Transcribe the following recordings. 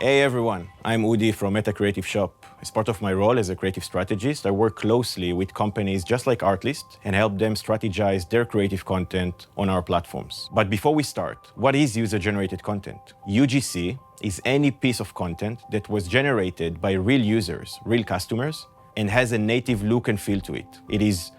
Hey everyone, I'm Udi from Meta Creative Shop. As part of my role as a creative strategist, I work closely with companies just like Artlist and help them strategize their creative content on our platforms. But before we start, what is user-generated content? UGC is any piece of content that was generated by real users, real customers, and has a native look and feel to it. It is,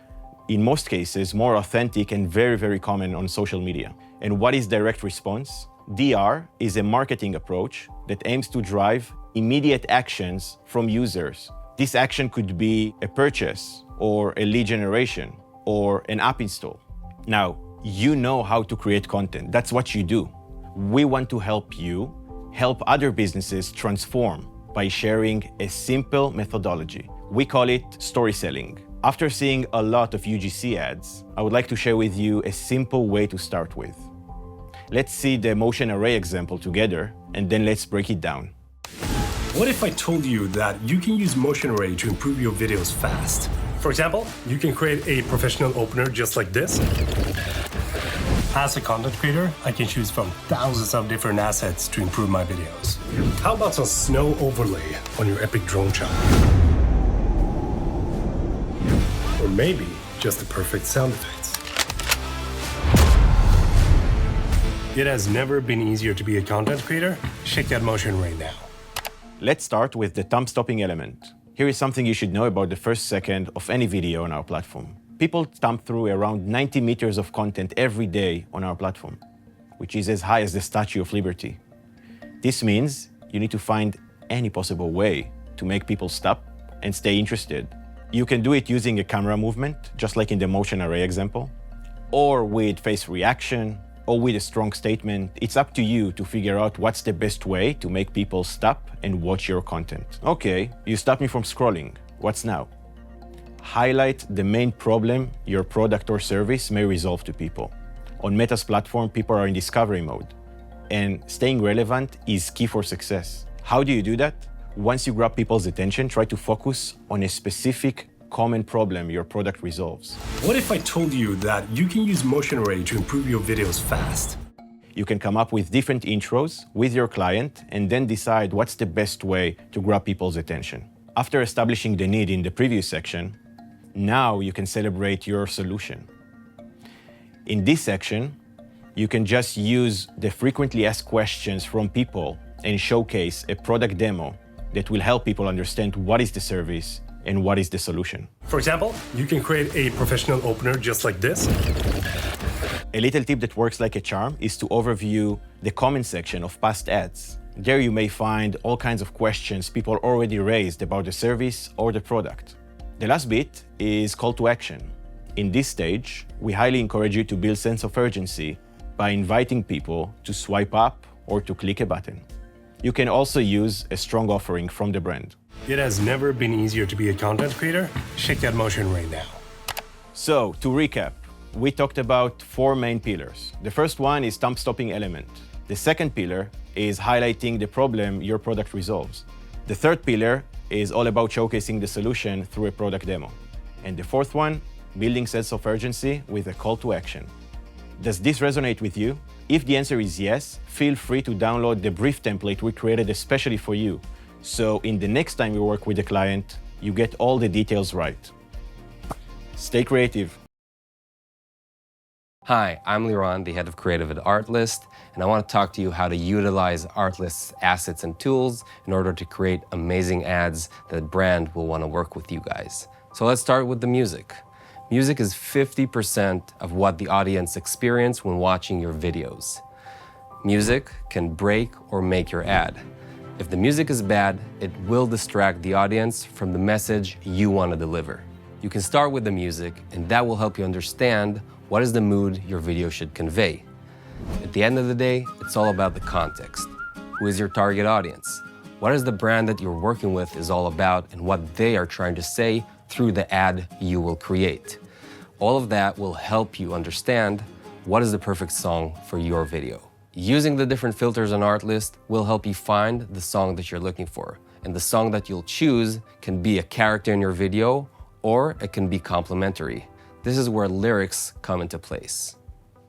in most cases, more authentic and very, very common on social media. And what is direct response? DR is a marketing approach that aims to drive immediate actions from users. This action could be a purchase or a lead generation or an app install. Now, you know how to create content. That's what you do. We want to help you help other businesses transform by sharing a simple methodology. We call it story selling. After seeing a lot of UGC ads, I would like to share with you a simple way to start with. Let's see the motion array example together, and then let's break it down. What if I told you that you can use motion array to improve your videos fast? For example, you can create a professional opener just like this. As a content creator, I can choose from thousands of different assets to improve my videos. How about some snow overlay on your epic drone shot? Or maybe just the perfect sound effects. It has never been easier to be a content creator. Check out motion array now. Let's start with the thumb stopping element. Here is something you should know about the first second of any video on our platform. People thumb through around 90 meters of content every day on our platform, which is as high as the Statue of Liberty. This means you need to find any possible way to make people stop and stay interested. You can do it using a camera movement, just like in the motion array example, or with face reaction, or with a strong statement. It's up to you to figure out what's the best way to make people stop and watch your content. Okay, you stopped me from scrolling. What's now? Highlight the main problem your product or service may resolve to people. On Meta's platform, people are in discovery mode, and staying relevant is key for success. How do you do that? Once you grab people's attention, try to focus on a specific common problem your product resolves. What if I told you that you can use motion array to improve your videos fast? You can come up with different intros with your client and then decide what's the best way to grab people's attention. After establishing the need in the previous section, now you can celebrate your solution. In this section, you can just use the frequently asked questions from people and showcase a product demo that will help people understand what is the service and what is the solution. For example, you can create a professional opener just like this. A little tip that works like a charm is to overview the comment section of past ads. There you may find all kinds of questions people already raised about the service or the product. The last bit is call to action. In this stage, we highly encourage you to build sense of urgency by inviting people to swipe up or to click a button. You can also use a strong offering from the brand. It has never been easier to be a content creator. Check out motion array now. So, to recap, we talked about 4 main pillars. The first one is thumb stopping element. The second pillar is highlighting the problem your product resolves. The third pillar is all about showcasing the solution through a product demo. And the fourth one, building sense of urgency with a call to action. Does this resonate with you? If the answer is yes, feel free to download the brief template we created especially for you. So in the next time you work with a client, you get all the details right. Stay creative. Hi, I'm Liran, the head of creative at Artlist, and I want to talk to you how to utilize Artlist's assets and tools in order to create amazing ads that a brand will want to work with you guys. So let's start with the music. Music is 50% of what the audience experience when watching your videos. Music can break or make your ad. If the music is bad, it will distract the audience from the message you want to deliver. You can start with the music, and that will help you understand what is the mood your video should convey. At the end of the day, it's all about the context. Who is your target audience? What is the brand that you're working with is all about and what they are trying to say through the ad you will create. All of that will help you understand what is the perfect song for your video. Using the different filters on Artlist will help you find the song that you're looking for. And the song that you'll choose can be a character in your video, or it can be complementary. This is where lyrics come into place.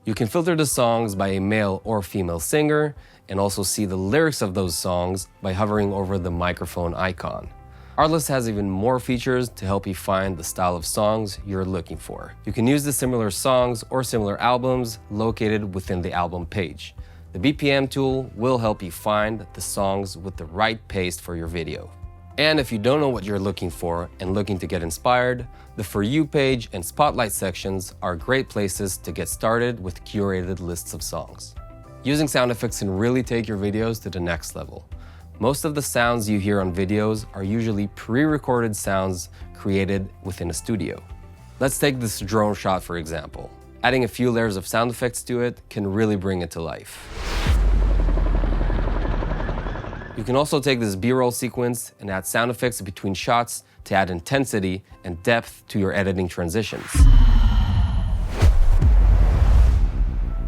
You can filter the songs by a male or female singer and also see the lyrics of those songs by hovering over the microphone icon. Artlist has even more features to help you find the style of songs you're looking for. You can use the similar songs or similar albums located within the album page. The BPM tool will help you find the songs with the right pace for your video. And if you don't know what you're looking for and looking to get inspired, the For You page and Spotlight sections are great places to get started with curated lists of songs. Using sound effects can really take your videos to the next level. Most of the sounds you hear on videos are usually pre-recorded sounds created within a studio. Let's take this drone shot for example. Adding a few layers of sound effects to it can really bring it to life. You can also take this B-roll sequence and add sound effects between shots to add intensity and depth to your editing transitions.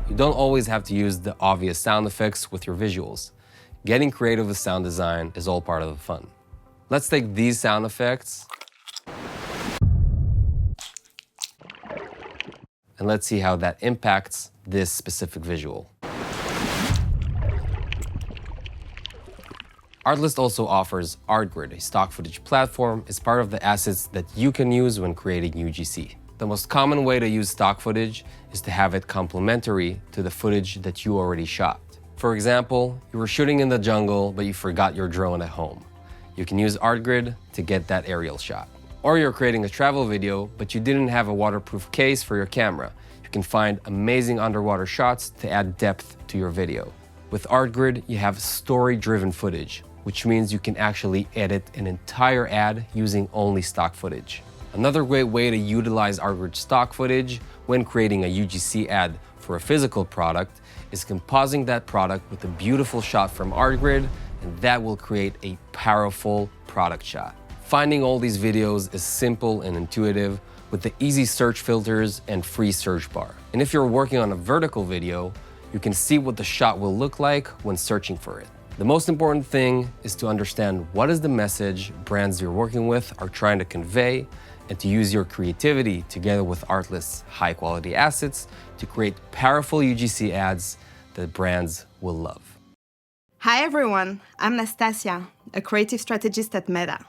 You don't always have to use the obvious sound effects with your visuals. Getting creative with sound design is all part of the fun. Let's take these sound effects and let's see how that impacts this specific visual. Artlist also offers ArtGrid, a stock footage platform, as part of the assets that you can use when creating UGC. The most common way to use stock footage is to have it complementary to the footage that you already shot. For example, you were shooting in the jungle, but you forgot your drone at home. You can use ArtGrid to get that aerial shot. Or you're creating a travel video, but you didn't have a waterproof case for your camera. You can find amazing underwater shots to add depth to your video. With ArtGrid, you have story-driven footage, which means you can actually edit an entire ad using only stock footage. Another great way to utilize ArtGrid stock footage when creating a UGC ad for a physical product is composing that product with a beautiful shot from ArtGrid, and that will create a powerful product shot. Finding all these videos is simple and intuitive with the easy search filters and free search bar. And if you're working on a vertical video, you can see what the shot will look like when searching for it. The most important thing is to understand what is the message brands you're working with are trying to convey, and to use your creativity together with Artlist's high-quality assets to create powerful UGC ads that brands will love. Hi everyone, I'm Nastasia, a creative strategist at Meta.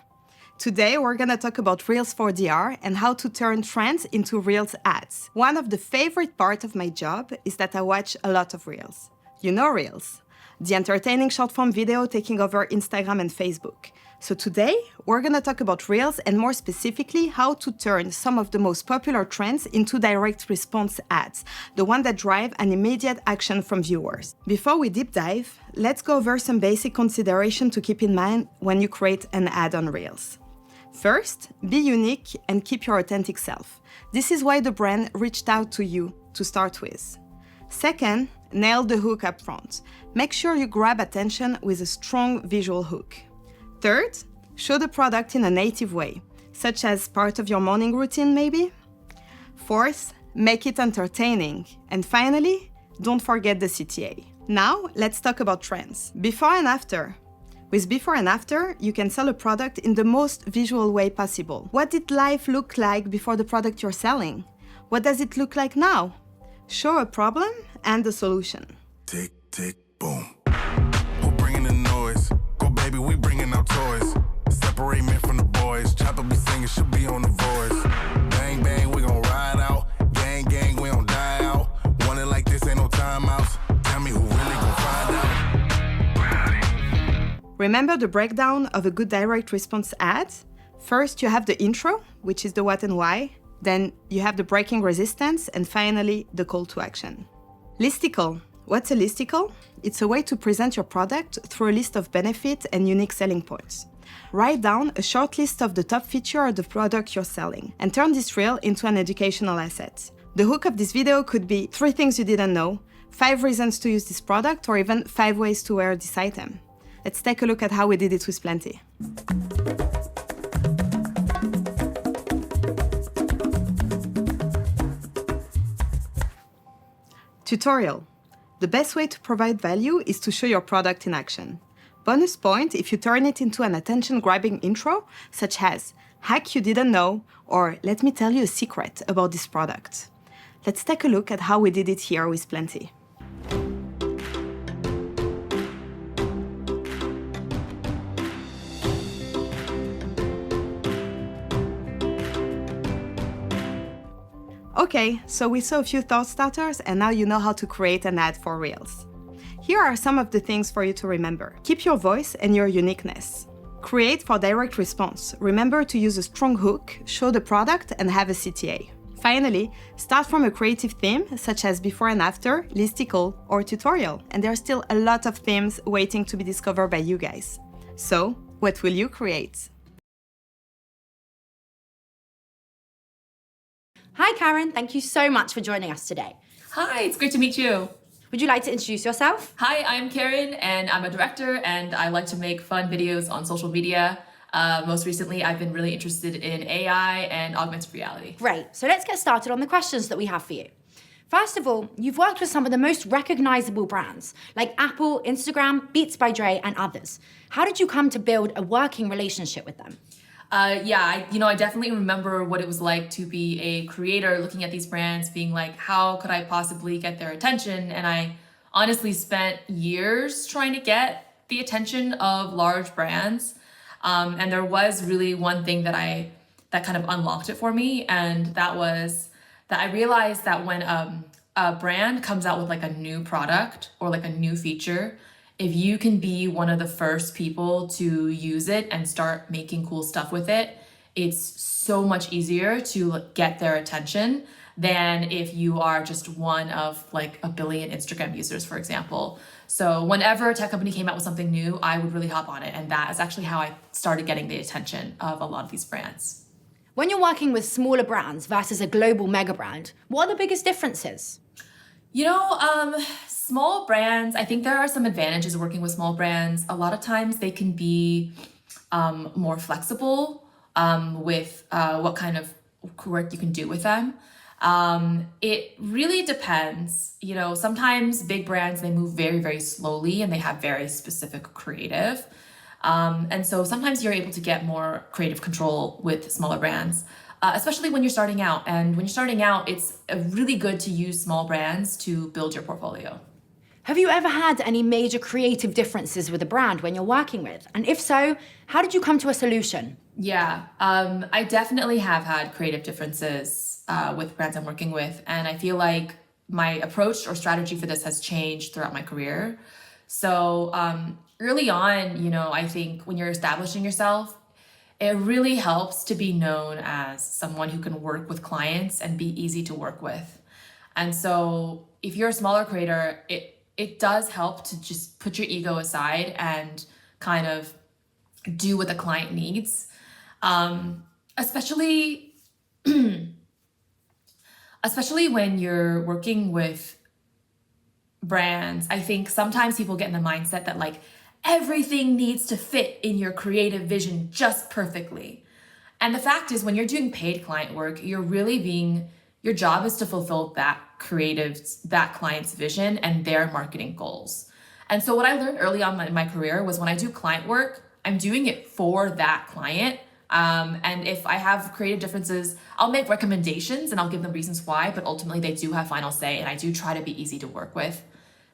Today we're gonna talk about Reels for DR and how to turn trends into Reels ads. One of the favorite parts of my job is that I watch a lot of Reels. You know Reels, the entertaining short-form video taking over Instagram and Facebook. So today, we're gonna talk about Reels and more specifically, how to turn some of the most popular trends into direct response ads, the one that drive an immediate action from viewers. Before we deep dive, let's go over some basic consideration to keep in mind when you create an ad on Reels. First, be unique and keep your authentic self. This is why the brand reached out to you to start with. Second, nail the hook up front. Make sure you grab attention with a strong visual hook. Third, show the product in a native way, such as part of your morning routine maybe. Fourth, make it entertaining. And finally, don't forget the CTA. Now, let's talk about trends. Before and after. With before and after, you can sell a product in the most visual way possible. What did life look like before the product you're selling? What does it look like now? Show a problem and a solution. Tick, tick, boom. Who bringing the noise? Go baby, we bringing our toys. Separate men from the boys. Chopper be singing, should be on the voice. Bang, bang, we gon' ride out. Gang, gang, we don't die out. Want it like this, ain't no timeouts. Tell me who really gon' find out. Remember the breakdown of a good direct response ad? First, you have the intro, which is the what and why. Then you have the breaking resistance, and finally, the call to action. Listicle. What's a listicle? It's a way to present your product through a list of benefits and unique selling points. Write down a short list of the top feature of the product you're selling, and turn this reel into an educational asset. The hook of this video could be 3 things you didn't know, 5 reasons to use this product, or even 5 ways to wear this item. Let's take a look at how we did it with Plenty. Tutorial. The best way to provide value is to show your product in action. Bonus point if you turn it into an attention-grabbing intro, such as hack you didn't know, or let me tell you a secret about this product. Let's take a look at how we did it here with Plenty. Okay, so we saw a few thought starters and now you know how to create an ad for Reels. Here are some of the things for you to remember. Keep your voice and your uniqueness. Create for direct response. Remember to use a strong hook, show the product, and have a CTA. Finally, start from a creative theme, such as before and after, listicle, or tutorial. And there are still a lot of themes waiting to be discovered by you guys. So, what will you create? Hi Karen, thank you so much for joining us today. Hi, it's great to meet you. Would you like to introduce yourself? Hi, I'm Karen and I'm a director and I like to make fun videos on social media. Most recently, I've been really interested in AI and augmented reality. Great, so let's get started on the questions that we have for you. First of all, you've worked with some of the most recognizable brands like Apple, Instagram, Beats by Dre, and others. How did you come to build a working relationship with them? I definitely remember what it was like to be a creator looking at these brands, being like, how could I possibly get their attention? And I honestly spent years trying to get the attention of large brands. And there was really one thing that kind of unlocked it for me. And that was that I realized that when a brand comes out with like a new product or like a new feature, if you can be one of the first people to use it and start making cool stuff with it, it's so much easier to get their attention than if you are just one of like a billion Instagram users, for example. So whenever a tech company came out with something new, I would really hop on it. And that is actually how I started getting the attention of a lot of these brands. When you're working with smaller brands versus a global mega brand, what are the biggest differences? Small brands, I think there are some advantages of working with small brands. A lot of times they can be more flexible with what kind of work you can do with them. It really depends. Sometimes big brands, they move very, very slowly and they have very specific creative. And so sometimes you're able to get more creative control with smaller brands. Especially when you're starting out. And when you're starting out, it's really good to use small brands to build your portfolio. Have you ever had any major creative differences with a brand when you're working with? And if so, how did you come to a solution? Yeah, I definitely have had creative differences with brands I'm working with. And I feel like my approach or strategy for this has changed throughout my career. So early on, I think when you're establishing yourself, it really helps to be known as someone who can work with clients and be easy to work with. And so if you're a smaller creator, it does help to just put your ego aside and kind of do what the client needs. Especially when you're working with brands, I think sometimes people get in the mindset that like, everything needs to fit in your creative vision just perfectly. And the fact is, when you're doing paid client work, your job is to fulfill that client's vision and their marketing goals. And so what I learned early on in my career was when I do client work, I'm doing it for that client. And if I have creative differences, I'll make recommendations and I'll give them reasons why, but ultimately they do have final say and I do try to be easy to work with.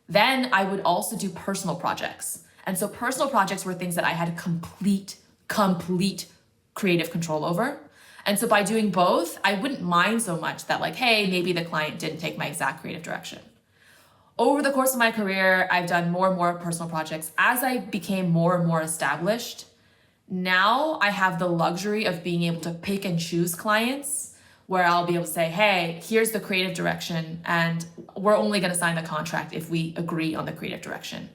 Then I would also do personal projects. And so personal projects were things that I had complete creative control over. And so by doing both, I wouldn't mind so much that like, hey, maybe the client didn't take my exact creative direction. Over the course of my career, I've done more and more personal projects. As I became more and more established, now I have the luxury of being able to pick and choose clients where I'll be able to say, hey, here's the creative direction, and we're only gonna sign the contract if we agree on the creative direction.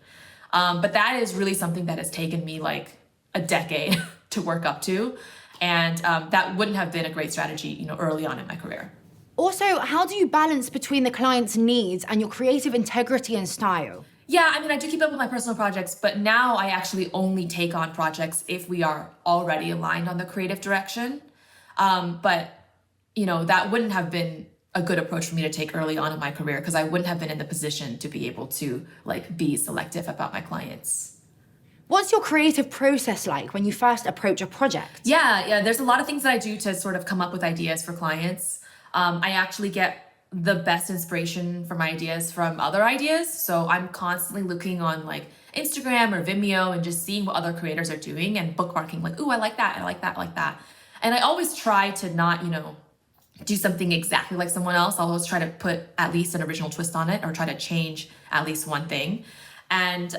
But that is really something that has taken me like a decade to work up to. And that wouldn't have been a great strategy, early on in my career. Also, how do you balance between the client's needs and your creative integrity and style? Yeah, I do keep up with my personal projects, but now I actually only take on projects if we are already aligned on the creative direction. But that wouldn't have been a good approach for me to take early on in my career because I wouldn't have been in the position to be able to be selective about my clients. What's your creative process like when you first approach a project? Yeah, there's a lot of things that I do to sort of come up with ideas for clients. I actually get the best inspiration for my ideas from other ideas. So I'm constantly looking on like Instagram or Vimeo and just seeing what other creators are doing and bookmarking like, ooh, I like that, I like that, I like that. And I always try to not, do something exactly like someone else. I'll always try to put at least an original twist on it or try to change at least one thing. And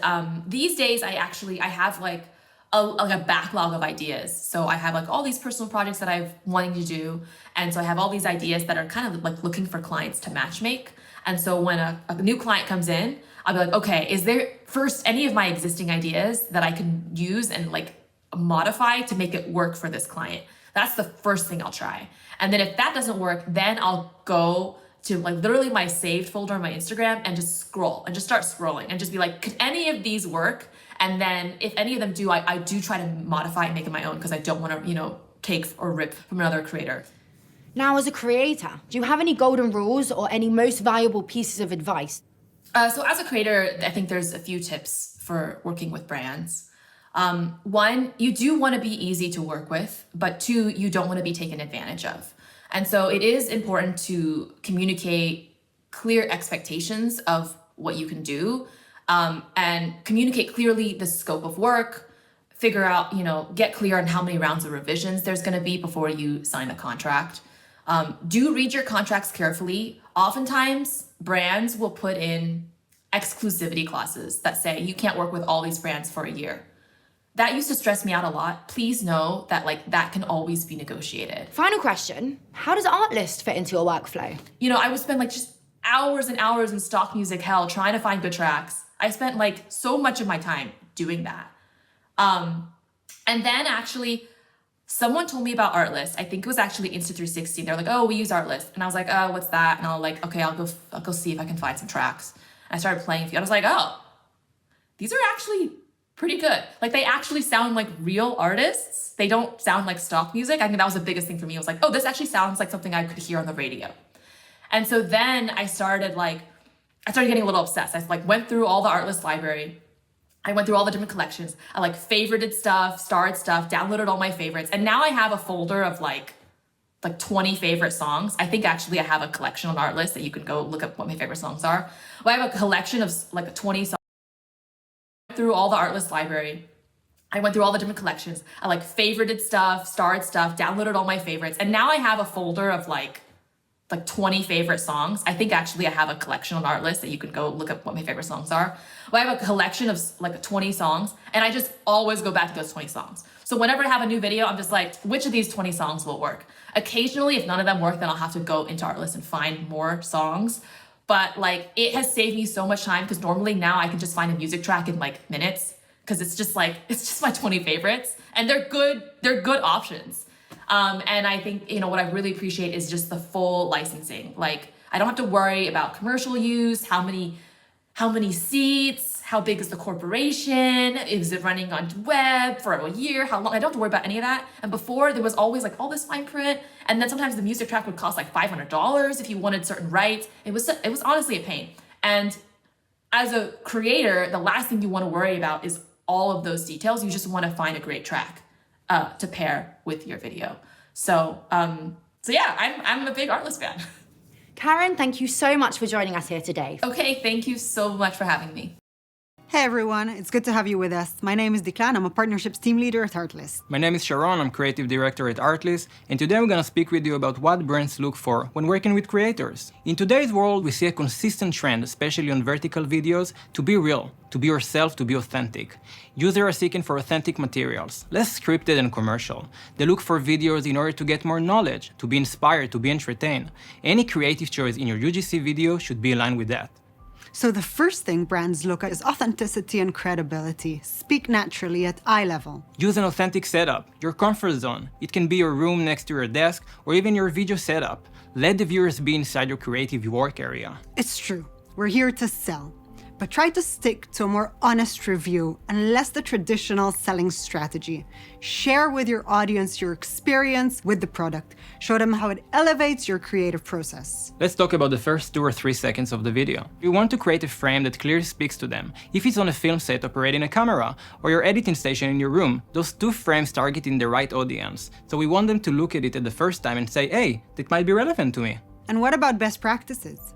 these days I have like a backlog of ideas. So I have like all these personal projects that I've wanting to do. And so I have all these ideas that are kind of like looking for clients to matchmake. And so when a new client comes in, I'll be like, okay, is there first any of my existing ideas that I can use and like modify to make it work for this client? That's the first thing I'll try. And then if that doesn't work, then I'll go to like literally my saved folder on my Instagram and just scroll and just start scrolling and just be like, could any of these work? And then if any of them do, I do try to modify and make it my own because I don't want to, take or rip from another creator. Now, as a creator, do you have any golden rules or any most valuable pieces of advice? So as a creator, I think there's a few tips for working with brands. One, you do want to be easy to work with, but two, you don't want to be taken advantage of. And so it is important to communicate clear expectations of what you can do, and communicate clearly the scope of work, figure out, get clear on how many rounds of revisions there's going to be before you sign a contract. Do read your contracts carefully. Oftentimes, brands will put in exclusivity clauses that say you can't work with all these brands for a year. That used to stress me out a lot. Please know that that can always be negotiated. Final question, how does Artlist fit into your workflow? I would spend just hours and hours in stock music hell trying to find good tracks. I spent so much of my time doing that. And then actually, someone told me about Artlist. I think it was actually Insta360. They're like, oh, we use Artlist. And I was like, oh, what's that? And okay, I'll go see if I can find some tracks. And I started playing a few. I was like, oh, these are actually pretty good. They actually sound like real artists. They don't sound like stock music. I think that was the biggest thing for me. I was like, oh, this actually sounds like something I could hear on the radio. And so then I started getting a little obsessed. I went through all the Artlist library. I went through all the different collections. I favorited stuff, starred stuff, downloaded all my favorites. And now I have a folder of 20 favorite songs. I think actually I have a collection on Artlist that you can go look up what my favorite songs are. But I have a collection of 20 songs. Through all the Artlist library. I went through all the different collections. I favorited stuff, starred stuff, downloaded all my favorites. And now I have a folder of 20 favorite songs. I think actually I have a collection on Artlist that you can go look up what my favorite songs are. But I have a collection of 20 songs and I just always go back to those 20 songs. So whenever I have a new video, I'm just which of these 20 songs will work? Occasionally, if none of them work, then I'll have to go into Artlist and find more songs. But it has saved me so much time because normally now I can just find a music track in minutes because it's just my 20 favorites and they're good options. And I think, what I really appreciate is just the full licensing. I don't have to worry about commercial use, how many seats, how big is the corporation, is it running on web for a year, how long, I don't have to worry about any of that. And before there was always all this fine print. And then sometimes the music track would cost $500 if you wanted certain rights. It was honestly a pain. And as a creator, the last thing you want to worry about is all of those details. You just want to find a great track to pair with your video. So yeah, I'm a big Artlist fan. Karen, thank you so much for joining us here today. Okay, thank you so much for having me. Hey everyone, it's good to have you with us. My name is Declan, I'm a partnerships team leader at Artlist. My name is Sharon, I'm creative director at Artlist, and today I'm gonna speak with you about what brands look for when working with creators. In today's world, we see a consistent trend, especially on vertical videos, to be real, to be yourself, to be authentic. Users are seeking for authentic materials, less scripted and commercial. They look for videos in order to get more knowledge, to be inspired, to be entertained. Any creative choice in your UGC video should be aligned with that. So the first thing brands look at is authenticity and credibility. Speak naturally at eye level. Use an authentic setup, your comfort zone. It can be your room next to your desk or even your video setup. Let the viewers be inside your creative work area. It's true, we're here to sell. But try to stick to a more honest review and less the traditional selling strategy. Share with your audience your experience with the product. Show them how it elevates your creative process. Let's talk about the first 2 or 3 seconds of the video. You want to create a frame that clearly speaks to them. If it's on a film set operating a camera or your editing station in your room, those 2 frames targeting the right audience. So we want them to look at it at the first time and say, hey, that might be relevant to me. And what about best practices?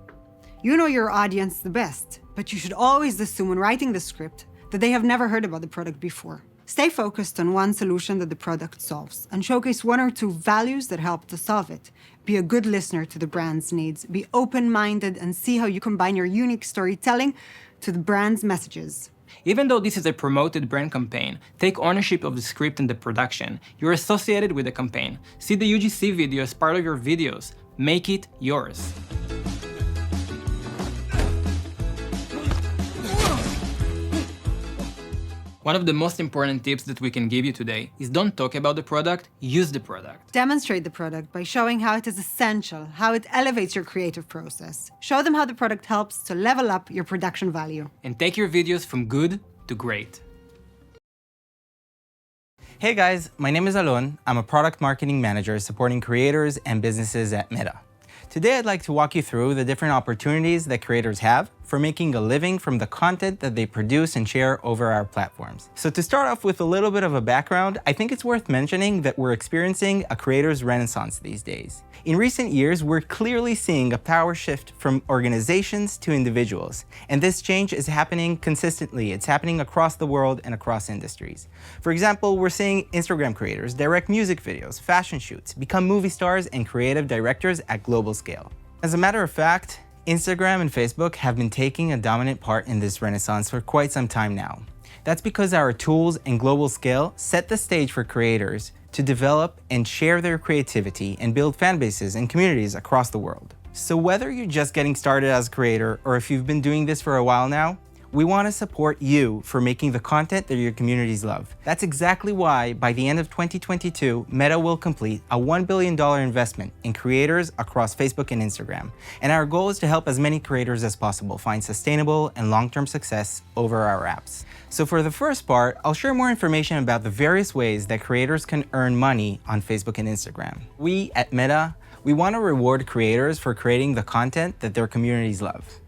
You know your audience the best, but you should always assume when writing the script that they have never heard about the product before. Stay focused on one solution that the product solves and showcase one or two values that help to solve it. Be a good listener to the brand's needs. Be open-minded and see how you combine your unique storytelling to the brand's messages. Even though this is a promoted brand campaign, take ownership of the script and the production. You're associated with the campaign. See the UGC video as part of your videos. Make it yours. One of the most important tips that we can give you today is don't talk about the product, use the product. Demonstrate the product by showing how it is essential, how it elevates your creative process. Show them how the product helps to level up your production value. And take your videos from good to great. Hey guys, my name is Alon. I'm a product marketing manager supporting creators and businesses at Meta. Today I'd like to walk you through the different opportunities that creators have for making a living from the content that they produce and share over our platforms. So to start off with a little bit of a background, I think it's worth mentioning that we're experiencing a creator's renaissance these days. In recent years, we're clearly seeing a power shift from organizations to individuals, and this change is happening consistently. It's happening across the world and across industries. For example, we're seeing Instagram creators direct music videos, fashion shoots, become movie stars and creative directors at global scale. As a matter of fact, Instagram and Facebook have been taking a dominant part in this renaissance for quite some time now. That's because our tools and global scale set the stage for creators to develop and share their creativity and build fan bases and communities across the world. So whether you're just getting started as a creator or if you've been doing this for a while now, we want to support you for making the content that your communities love. That's exactly why by the end of 2022, Meta will complete a $1 billion investment in creators across Facebook and Instagram. And our goal is to help as many creators as possible find sustainable and long-term success over our apps. So for the first part, I'll share more information about the various ways that creators can earn money on Facebook and Instagram. We at Meta, we want to reward creators for creating the content that their communities love.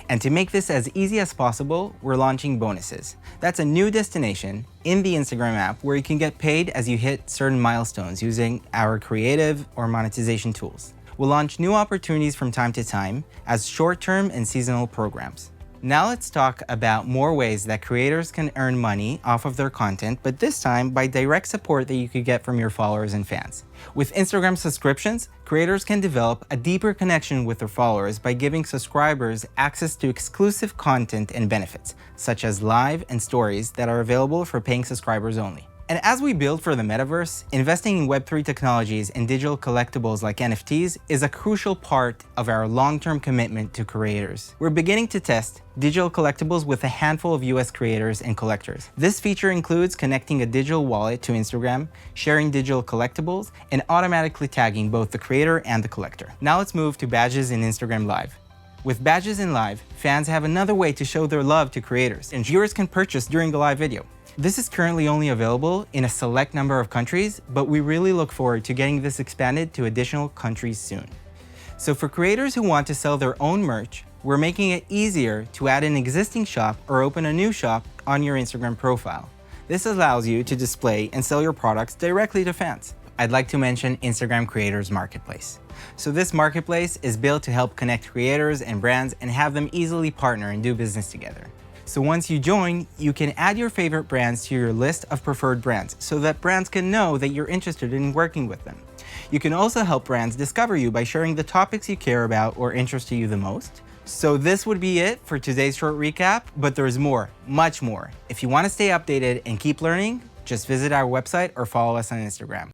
And to make this as easy as possible, we're launching bonuses. That's a new destination in the Instagram app where you can get paid as you hit certain milestones using our creative or monetization tools. We'll launch new opportunities from time to time as short-term and seasonal programs. Now let's talk about more ways that creators can earn money off of their content, but this time by direct support that you could get from your followers and fans. With Instagram subscriptions, creators can develop a deeper connection with their followers by giving subscribers access to exclusive content and benefits, such as live and stories that are available for paying subscribers only. And as we build for the metaverse, investing in Web3 technologies and digital collectibles like NFTs is a crucial part of our long-term commitment to creators. We're beginning to test digital collectibles with a handful of US creators and collectors. This feature includes connecting a digital wallet to Instagram, sharing digital collectibles, and automatically tagging both the creator and the collector. Now let's move to badges in Instagram Live. With badges in Live, fans have another way to show their love to creators, and viewers can purchase during the live video. This is currently only available in a select number of countries, but we really look forward to getting this expanded to additional countries soon. So for creators who want to sell their own merch, we're making it easier to add an existing shop or open a new shop on your Instagram profile. This allows you to display and sell your products directly to fans. I'd like to mention Instagram Creators Marketplace. So this marketplace is built to help connect creators and brands and have them easily partner and do business together. So once you join, you can add your favorite brands to your list of preferred brands so that brands can know that you're interested in working with them. You can also help brands discover you by sharing the topics you care about or interest you the most. So this would be it for today's short recap, but there's more, much more. If you want to stay updated and keep learning, just visit our website or follow us on Instagram.